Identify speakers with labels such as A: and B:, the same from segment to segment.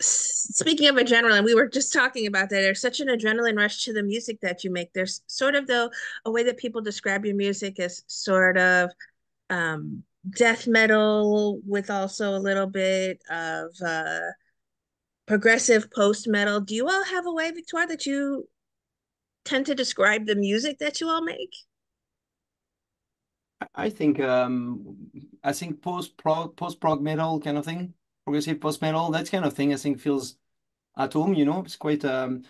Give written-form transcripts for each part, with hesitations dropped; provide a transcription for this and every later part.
A: Speaking of adrenaline, we were just talking about that. There's such an adrenaline rush to the music that you make. There's sort of though a way that people describe your music as sort of um, death metal with also a little bit of progressive post metal. Do you all have a way, Victoire, that you tend to describe the music that you all make?
B: I think post prog metal kind of thing, progressive post metal, that kind of thing. I think feels at home. It's quite a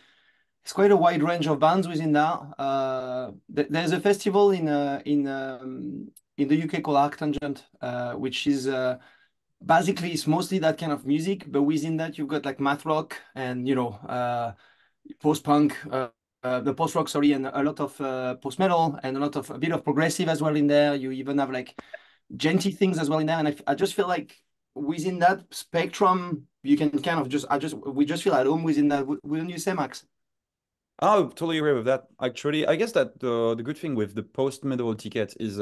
B: wide range of bands within that. There's a festival in the UK called Arctangent, which is basically it's mostly that kind of music, but within that you've got like math rock and post punk. The post rock, sorry, and a lot of post metal and a bit of progressive as well in there. You even have like genty things as well in there, and I just feel like within that spectrum, you can kind of we just feel at home within that. Wouldn't you say, Max?
C: I would totally agree with that. Actually, I guess that the good thing with the post-metal ticket is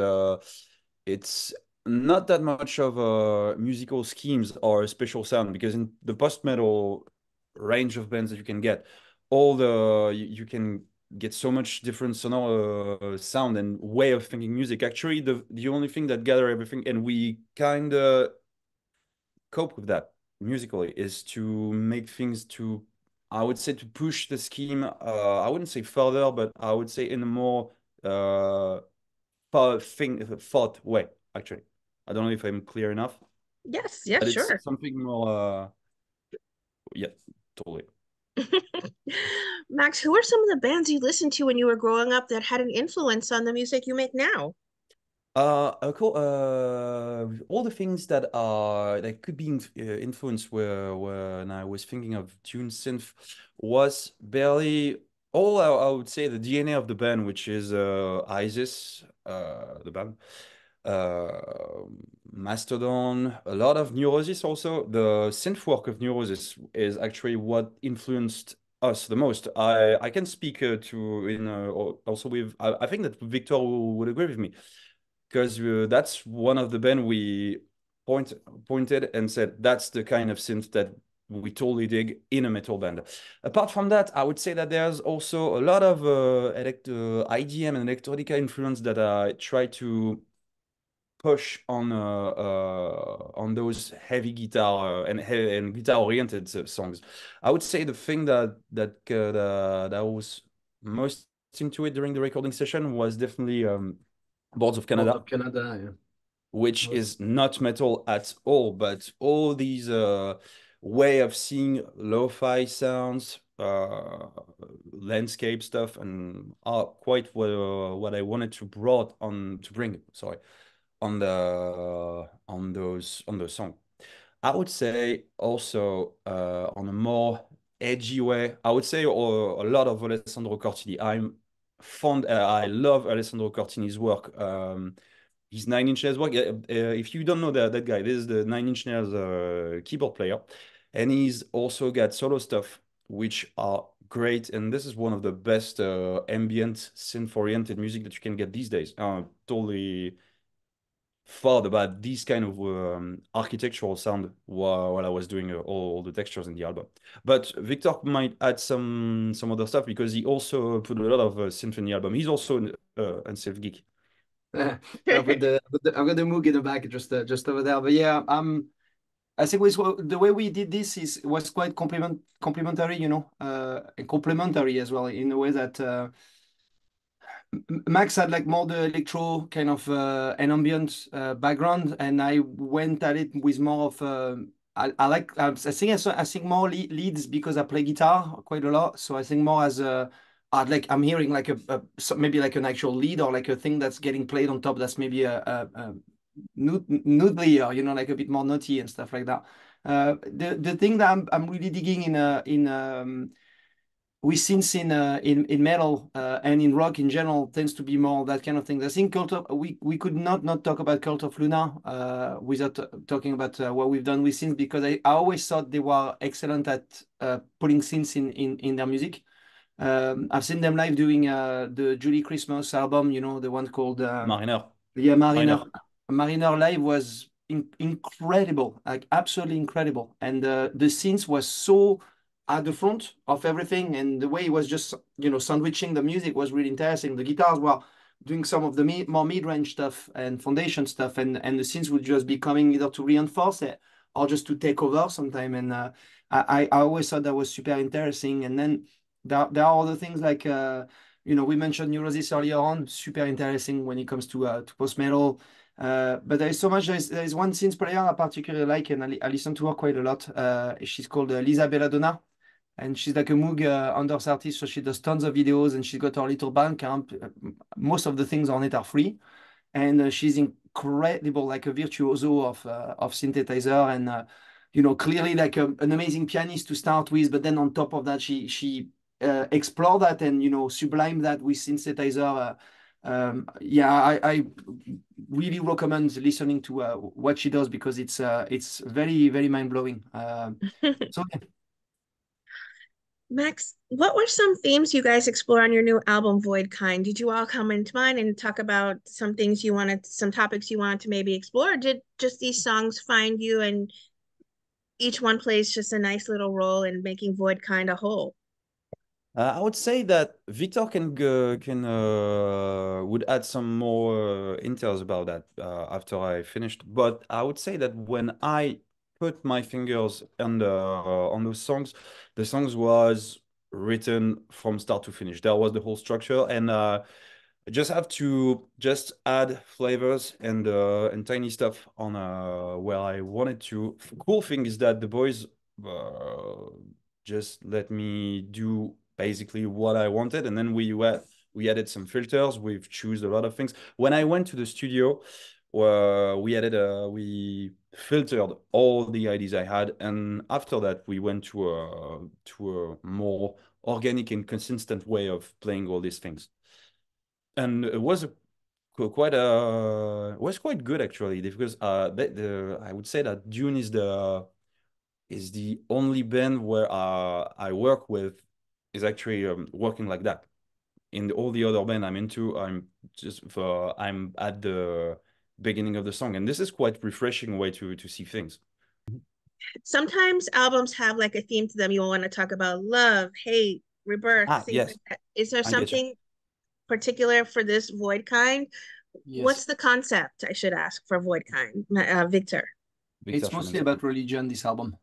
C: it's not that much of musical schemes or a special sound because in the post-metal range of bands that you can get, you can get so much different sonor sound and way of thinking music. Actually, the only thing that gather everything and we kind of cope with that musically is to make things to I would say to push the scheme I wouldn't say further but I would say in a more uh thought way actually. I don't know if I'm clear enough
A: Yes, yes,
C: but it's
A: sure.
C: something more yeah, totally.
A: Max, who are some of the bands you listened to when you were growing up that had an influence on the music you make now?
C: Cool. All the things that could be influenced were when I was thinking of tune synth was barely all I would say the DNA of the band, which is ISIS, the band, uh, Mastodon, a lot of Neurosis. Also, the synth work of Neurosis is actually what influenced us the most. I can speak to in also with I think that Victor would agree with me because that's one of the band we point pointed and said that's the kind of synth that we totally dig in a metal band. Apart from that, I would say that there's also a lot of IDM and electronica influence that I try to push on those heavy guitar and guitar oriented songs. I would say the thing that was most into it during the recording session was definitely Boards of
B: Both
C: Canada,
B: of Canada,
C: which
B: yeah.
C: is not metal at all, but all these way of seeing lo-fi sounds, landscape stuff, and are quite what I wanted to bring. Sorry, on those songs. I would say also on a more edgy way. I would say a lot of Alessandro Cortini. I love Alessandro Cortini's work. His Nine Inch Nails work. If you don't know that guy, this is the Nine Inch Nails keyboard player, and he's also got solo stuff which are great. And this is one of the best ambient synth-oriented music that you can get these days. Totally thought about this kind of architectural sound while I was doing all the textures in the album. But Victor might add some other stuff because he also put a lot of synth in the album. He's also a synth geek.
B: I've got the Moog in the back just over there. But yeah, I think the way we did this was quite complementary, and complementary as well in a way that Max had like more the electro kind of an ambient background, and I went at it with more of I like I think more leads because I play guitar quite a lot, so I think more as a I'd like I'm hearing like maybe like an actual lead or like a thing that's getting played on top that's maybe a noodly, like a bit more nutty and stuff like that. The thing that I'm really digging in we since in metal and in rock in general tends to be more that kind of thing. I think we could not talk about Cult of Luna without talking about what we've done with synths because I always thought they were excellent at putting synths in their music. I've seen them live doing the Julie Christmas album, the one called
C: Mariner.
B: yeah, Mariner.
C: Mariner.
B: Mariner live was incredible, like absolutely incredible. And the scenes was so at the front of everything, and the way he was just, you know, sandwiching the music was really interesting. The guitars were doing some of the more mid-range stuff and foundation stuff, and the scenes would just be coming either to reinforce it or just to take over sometime. And I always thought that was super interesting. And then there are other things like you know, we mentioned Neurosis earlier on, super interesting when it comes to post metal. But there is so much. There is one synth player I particularly like, and I listen to her quite a lot. She's called Lisa Belladonna, and she's like a Moog Anders artist, so she does tons of videos, and she's got her little Bandcamp. Most of the things on it are free, and she's incredible, like a virtuoso of synthesizer, and you know, clearly like an amazing pianist to start with. But then on top of that, she explore that and, you know, sublime that with synthesizer. Yeah, I really recommend listening to what she does, because it's very, very mind blowing. So yeah.
A: Max, what were some themes you guys explore on your new album, Voidkind? Did you all come into mind and talk about some things you wanted, some topics you wanted to maybe explore? Or did just these songs find you and each one plays just a nice little role in making Voidkind a whole?
C: I would say that Victor can would add some more intels about that after I finished. But I would say that when I put my fingers on those songs, the songs was written from start to finish. That was the whole structure, and I just have to just add flavors and tiny stuff on where I wanted to. Cool thing is that the boys uh, just let me do basically what I wanted, and then we added some filters. We've choose a lot of things. When I went to the studio, we filtered all the ideas I had, and after that we went to a more organic and consistent way of playing all these things, and it was quite good actually, because I would say that Dune is the only band where I work with is actually working like that. In all the other band I'm into, I'm at the beginning of the song, and this is quite refreshing way to see things.
A: Sometimes albums have like a theme to them. You want to talk about love, hate, rebirth, things like
C: Yes,
A: that. Is there
C: I get you.
A: something particular for this Voidkind?
B: Yes.
A: What's the concept, I should ask, for Voidkind, Victor?
C: Victor
B: It's
C: should
B: mostly
C: answer.
B: about religion, this album.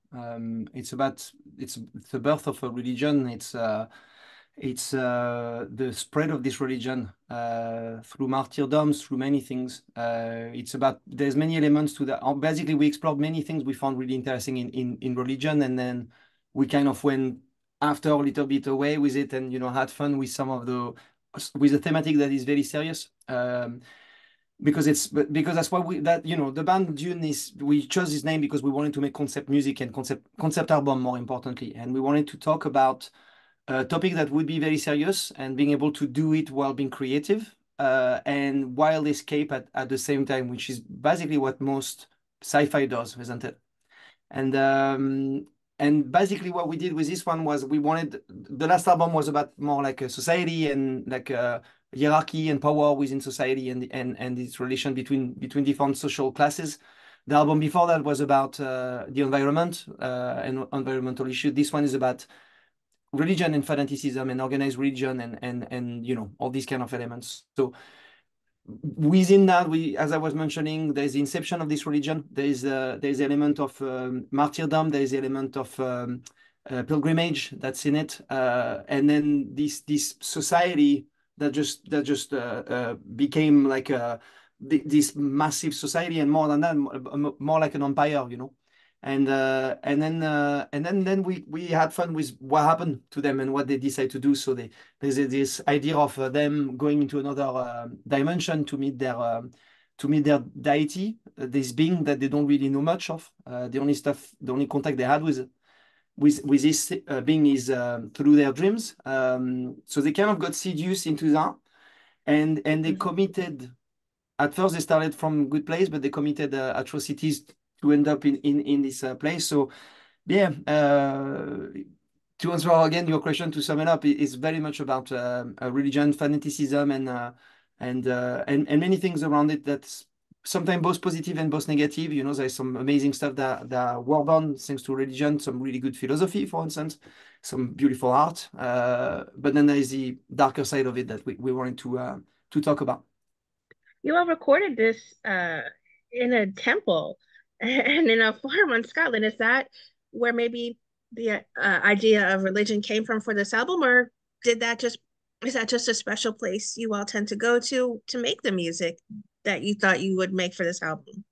B: It's the birth of a religion. It's the spread of this religion through martyrdoms, through many things. It's about there's many elements to that. Basically, we explored many things we found really interesting in religion, and then we kind of went after a little bit away with it, and, you know, had fun with some of the with a thematic that is very serious. Because that's why you know, the band Dune is, we chose this name because we wanted to make concept music and concept album, more importantly, and we wanted to talk about a topic that would be very serious, and being able to do it while being creative, and wild escape at the same time, which is basically what most sci-fi does, isn't it? And basically what we did with this one was, we wanted, the last album was about more like a society and like a hierarchy and power within society, and its relation between different social classes. The album before that was about the environment and environmental issues. This one is about religion and fanaticism and organized religion, and you know, all these kind of elements. So within that, we, as I was mentioning, there's the inception of this religion. There's element of martyrdom. There's element of pilgrimage that's in it, and then this society that just became like this massive society, and more than that, more like an empire, you know. And then we had fun with what happened to them and what they decide to do. So there's this idea of them going into another dimension to meet their deity, this being that they don't really know much of. The only contact they had with this being is through their dreams. So they kind of got seduced into that, and they committed. At first, they started from good place, but they committed atrocities to end up in this place. So yeah, to answer again your question, to sum it up, it's very much about religion, fanaticism, and many things around it. That's sometimes both positive and both negative. You know, there's some amazing stuff that work on thanks to religion, some really good philosophy, for instance, some beautiful art. But then there is the darker side of it that we wanted to talk about.
A: You all recorded this in a temple and in a farm in Scotland. Is that where maybe the idea of religion came from for this album, or did that just is that just a special place you all tend to go to make the music that you thought you would make for this album?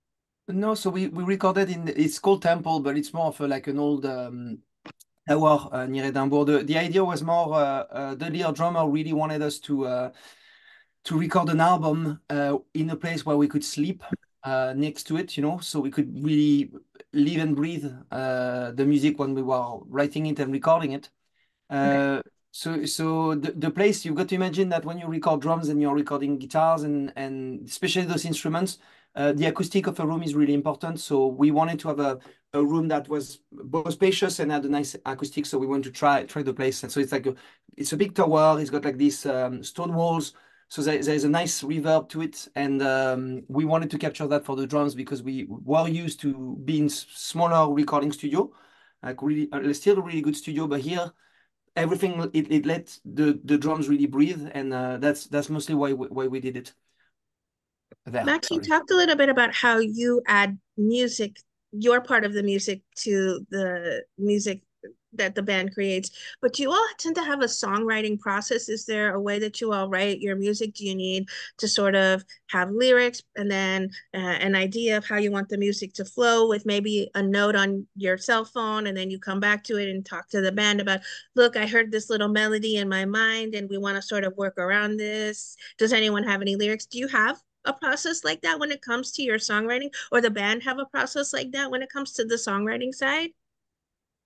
B: No, so we recorded it's called Temple, but it's more of like an old tower near Edinburgh. The idea was more the lead drummer really wanted us to record an album in a place where we could sleep next to it, you know, so we could really live and breathe the music when we were writing it and recording it.
A: Okay.
B: So the place, you've got to imagine that when you record drums and you're recording guitars and especially those instruments, the acoustic of a room is really important. So we wanted to have a room that was both spacious and had a nice acoustic. So we want to try the place. And so it's like it's a big tower. It's got like these stone walls. So there's a nice reverb to it. And we wanted to capture that for the drums because we were used to being smaller recording studio, like really still a really good studio, but here everything it let the drums really breathe, and that's mostly why we did it there.
A: Max, you
B: Sorry.
A: talked a little bit about how you add music, your part of the music, to the music that the band creates, but do you all tend to have a songwriting process? Is there a way that you all write your music? Do you need to sort of have lyrics and then an idea of how you want the music to flow with maybe a note on your cell phone, and then you come back to it and talk to the band about, look, I heard this little melody in my mind and we want to sort of work around this. Does anyone have any lyrics? Do you have a process like that when it comes to your songwriting, or the band have a process like that when it comes to the songwriting side?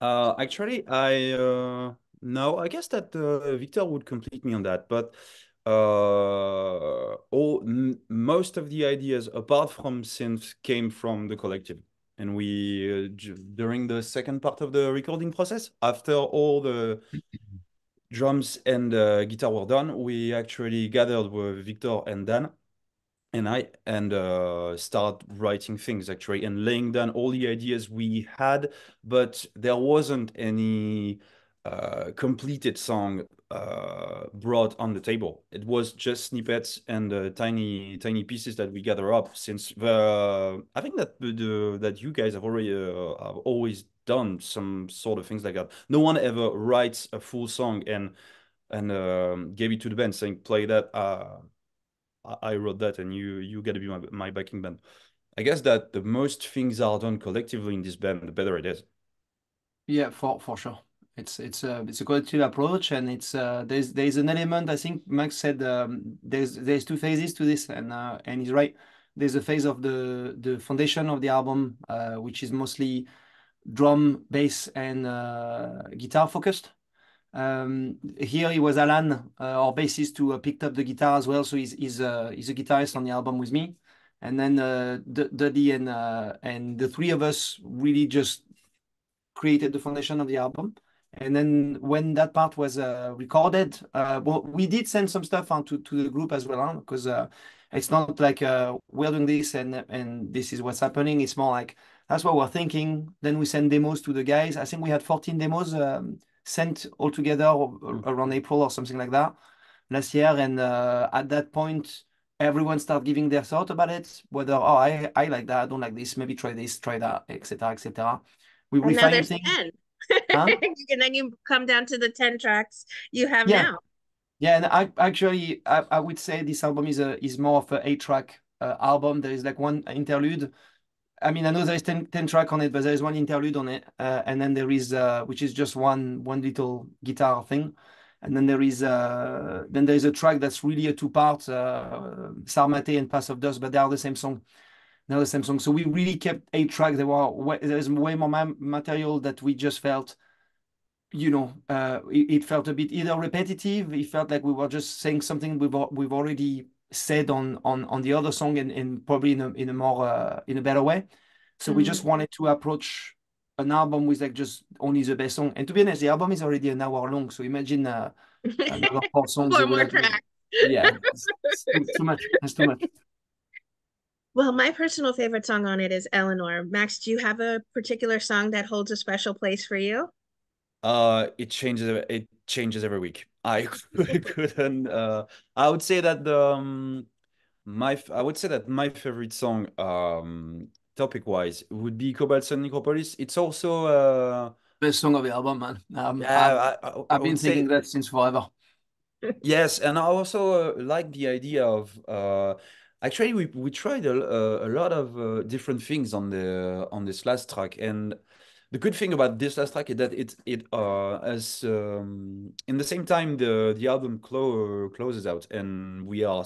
C: Actually, I no, I guess that Victor would complete me on that, but most of the ideas apart from synths came from the collective, and we during the second part of the recording process, after all the drums and guitar were done, we actually gathered with Victor and Dan and I and start writing things actually and laying down all the ideas we had, but there wasn't any completed song brought on the table. It was just snippets and tiny pieces that we gather up. Since I think that that you guys have always done some sort of things like that. No one ever writes a full song and gave it to the band saying play that. I wrote that and you got to be my backing band. I guess that the most things are done collectively in this band, the better it is.
B: Yeah, for sure. It's a collective approach, and it's there's an element. I think Max said there's two phases to this, and he's right. There's a phase of the foundation of the album, which is mostly drum, bass, and guitar focused. Here it was Alan, our bassist, who picked up the guitar as well. So he's a guitarist on the album with me, and then Dudley and the three of us really just created the foundation of the album. And then when that part was recorded, well, we did send some stuff on to the group as well, because it's not like we're doing this and this is what's happening. It's more like that's what we're thinking. Then we send demos to the guys. I think we had 14 demos sent all together around April or something like that last year. And at that point, everyone started giving their thought about it, whether, oh, I like that, I don't like this, maybe try this, try that, etc., etc. We
A: And now
B: refine
A: there's
B: things.
A: 10.
B: Huh?
A: And then you come down to the 10 tracks you have
B: Yeah.
A: now.
B: Yeah, and I would say this album is more of a 8-track album. There is like one interlude. I mean, I know there is 10 track on it, but there is one interlude on it, and then there is which is just one little guitar thing, and then there is a track that's really a two-part, Sarmate and Pass of Dust, but they are the same song. They're the same song. So we really kept 8 tracks. There's way more material that we just felt, it felt a bit either repetitive. It felt like we were just saying something we've already said on the other song, and probably in a more in a better way. So we just wanted to approach an album with like just only the best song. And to be honest, the album is already an hour long. So imagine another 4 songs.
A: Four more tracks.
B: Yeah, it's too much. It's too much.
A: Well, my personal favorite song on it is Eleanor. Max, do you have a particular song that holds a special place for you?
C: It changes every week. I couldn't. I would say that I would say that my favorite song, topic wise, would be Cobalt Sun Necropolis. It's also
B: Best song of the album, man.
C: yeah, I
B: I've been
C: would
B: thinking
C: say
B: that since forever.
C: yes, and I also like the idea of actually we tried a lot of different things on this last track, and the good thing about this last track is that it as in the same time the album closes out, and we are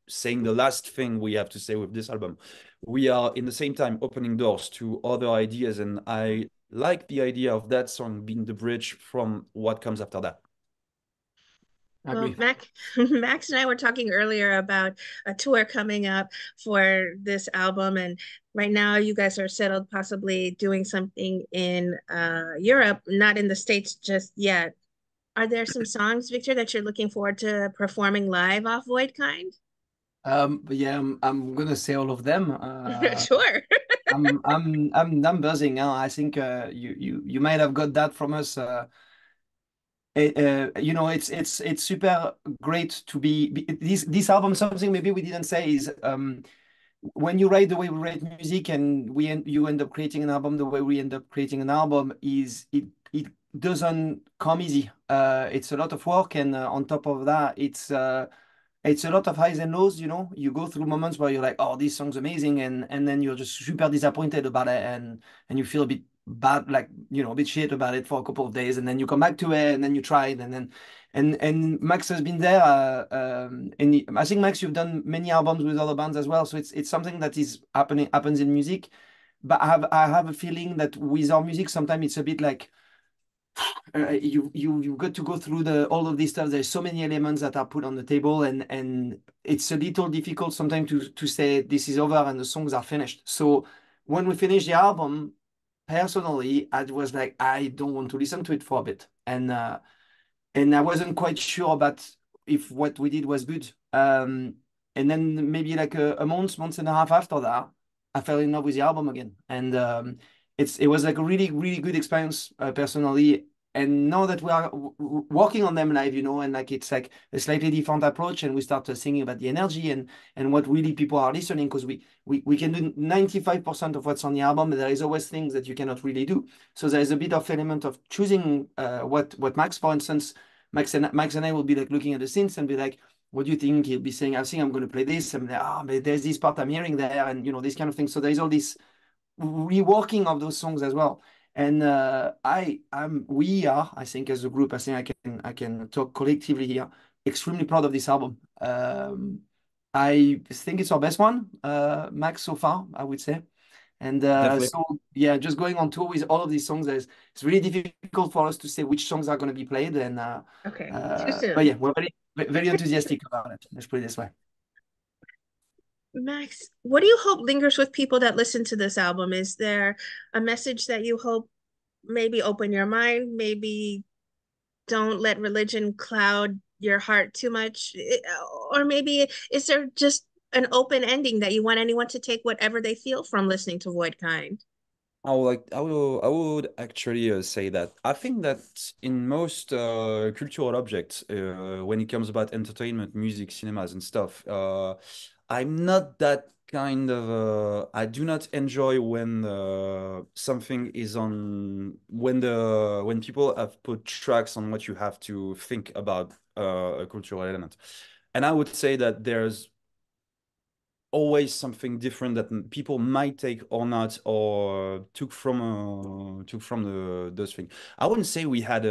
C: saying the last thing we have to say with this album. We are in the same time opening doors to other ideas, and I like the idea of that song being the bridge from what comes after that.
B: I
A: Well,
B: agree.
A: Max and I were talking earlier about a tour coming up for this album, and right now you guys are settled possibly doing something in Europe, not in the States just yet. Are there some songs, Victor, that you're looking forward to performing live off Voidkind?
B: But yeah, I'm gonna say all of them.
A: Sure.
B: I'm buzzing. Huh? I think you might have got that from us. You know, it's super great to this album. Something maybe we didn't say is when you write the way we write music, and you end up creating an album the way we end up creating an album, is it doesn't come easy. It's a lot of work, and on top of that, it's a lot of highs and lows, you know. You go through moments where you're like, oh, this song's amazing, and then you're just super disappointed about it, and you feel a bit bad, like, you know, a bit shit about it for a couple of days, and then you come back to it, and then you try it, and then and Max has been there, I think, Max, you've done many albums with other bands as well, so it's something that happens in music. But I have a feeling that with our music, sometimes it's a bit like you got to go through the all of this stuff. There's so many elements that are put on the table, and it's a little difficult sometimes to say this is over and the songs are finished. So when we finished the album, personally, I was like, I don't want to listen to it for a bit, and I wasn't quite sure about if what we did was good. And then maybe like a month and a half after that, I fell in love with the album again, and it was like a really really good experience, personally. And now that we are working on them live, you know, and like it's like a slightly different approach, and we start singing about the energy and what really people are listening, because we can do 95% of what's on the album, but there is always things that you cannot really do. So there is a bit of element of choosing what Max, for instance, Max and I will be like looking at the synths and be like, what do you think? He'll be saying, I think I'm going to play this. And but there's this part I'm hearing there, and you know, this kind of thing. So there is all this reworking of those songs as well. And we are, I think, as a group, I think I can talk collectively here, extremely proud of this album. I think it's our best one, Max, so far, I would say. And
C: Definitely.
B: so yeah, just going on tour with all of these songs, it's really difficult for us to say which songs are going to be played. And
A: Okay, too
B: but
A: soon.
B: yeah, we're very enthusiastic about it. Let's put it this way.
A: Max, what do you hope lingers with people that listen to this album? Is there a message that you hope maybe open your mind, maybe don't let religion cloud your heart too much? Or maybe is there just an open ending that you want anyone to take whatever they feel from listening to Voidkind?
C: I would actually say that I think that in most cultural objects, when it comes about entertainment, music, cinemas, and stuff, I'm not that kind of. I do not enjoy when something is on when people have put tracks on what you have to think about a cultural element, and I would say that there's always something different that people might take or not, or took from those things. I wouldn't say we had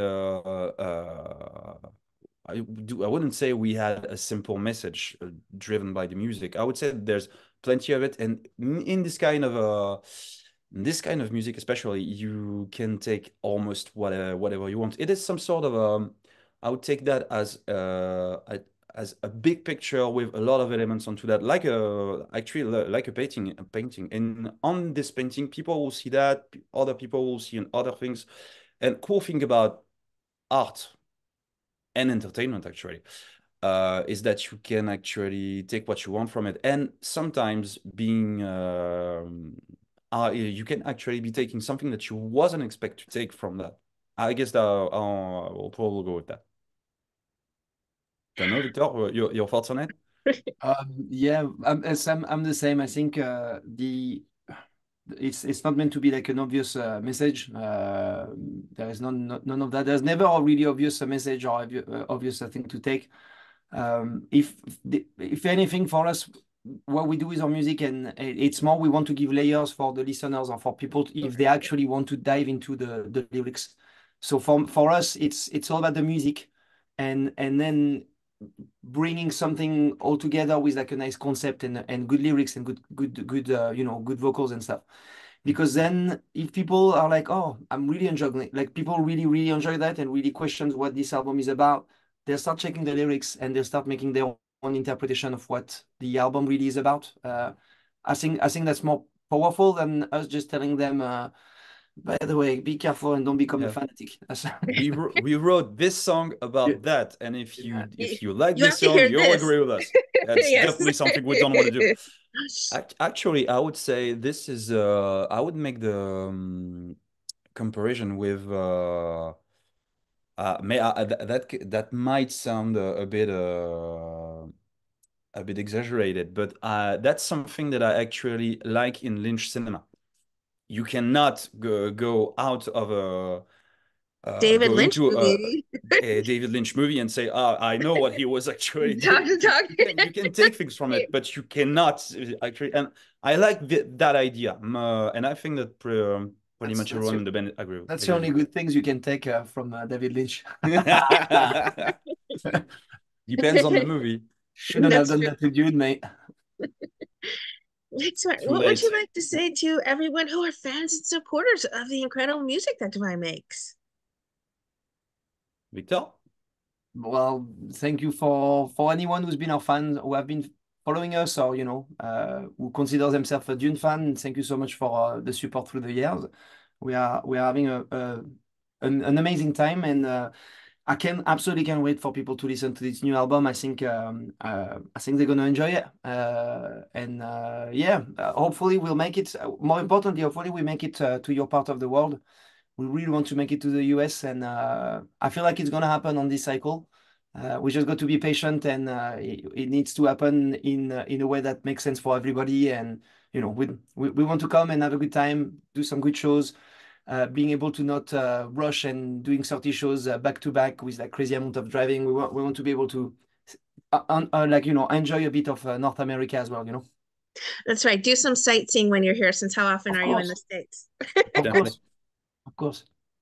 C: I wouldn't say we had a simple message driven by the music. I would say there's plenty of it, and in this kind of music, especially, you can take almost whatever you want. It is some sort of I would take that as a big picture with a lot of elements onto that, like like a painting. And on this painting, people will see that, other people will see other things. And cool thing about art and entertainment, actually, is that you can actually take what you want from it, and sometimes you can actually be taking something that you wasn't expect to take from that. I guess that we'll probably go with that. Don't know, Victor, your thoughts on it?
B: Yeah, I'm the same. I think it's not meant to be like an obvious message. There is none of that. There's never a really obvious message or obvious thing to take. If anything, for us, what we do is our music, and it's more we want to give layers for the listeners or for people if they actually want to dive into the lyrics. So for us, it's all about the music, and then bringing something all together with like a nice concept and good lyrics and good good vocals and stuff. Because then if people are like, oh, I'm really enjoying it, like people really enjoy that and really questions what this album is about, they'll start checking the lyrics and they'll start making their own interpretation of what the album really is about. I think that's more powerful than us just telling them, by the way, be careful and don't become a fanatic.
C: We wrote this song
B: Yeah.
C: about that, and if you like
A: You have
C: this
A: to
C: song,
A: hear
C: you'll
A: this.
C: agree with us. That's
A: Yes.
C: definitely something we don't want to do. Actually, I would say this is I would make the comparison with that might sound a bit exaggerated, but that's something that I actually like in Lynch cinema. You cannot go out of
A: David
C: go
A: Lynch
C: into
A: movie.
C: a David Lynch movie and say, I know what he was actually
A: Talk
C: doing.
A: to talk.
C: You can take things from it, but you cannot actually. And I like that idea, and I think that pretty much everyone in the band agree.
B: That's the only good things you can take from David Lynch.
C: Depends on the movie.
B: Shouldn't have done that to Jude, mate.
A: That's right.
C: Too
A: What would you
C: late.
A: like to say to everyone who are fans and supporters of the incredible music that Divine makes?
C: Victor?
B: Well, thank you for anyone who's been our fan, who have been following us, or who consider themselves a Dune fan. Thank you so much for the support through the years. We are having an amazing time, and I absolutely can't wait for people to listen to this new album. I think they're gonna enjoy it, and hopefully we'll make it. More importantly, hopefully we make it to your part of the world. We really want to make it to the US, and I feel like it's gonna happen on this cycle. We just got to be patient, and it needs to happen in a way that makes sense for everybody. And we want to come and have a good time, do some good shows. Being able to not rush and doing 30 shows back to back with like crazy amount of driving. We want to be able to enjoy a bit of North America as well.
A: That's right. Do some sightseeing when you're here, since how often
B: Of
A: are you in
B: course.
A: the States?
B: Of course.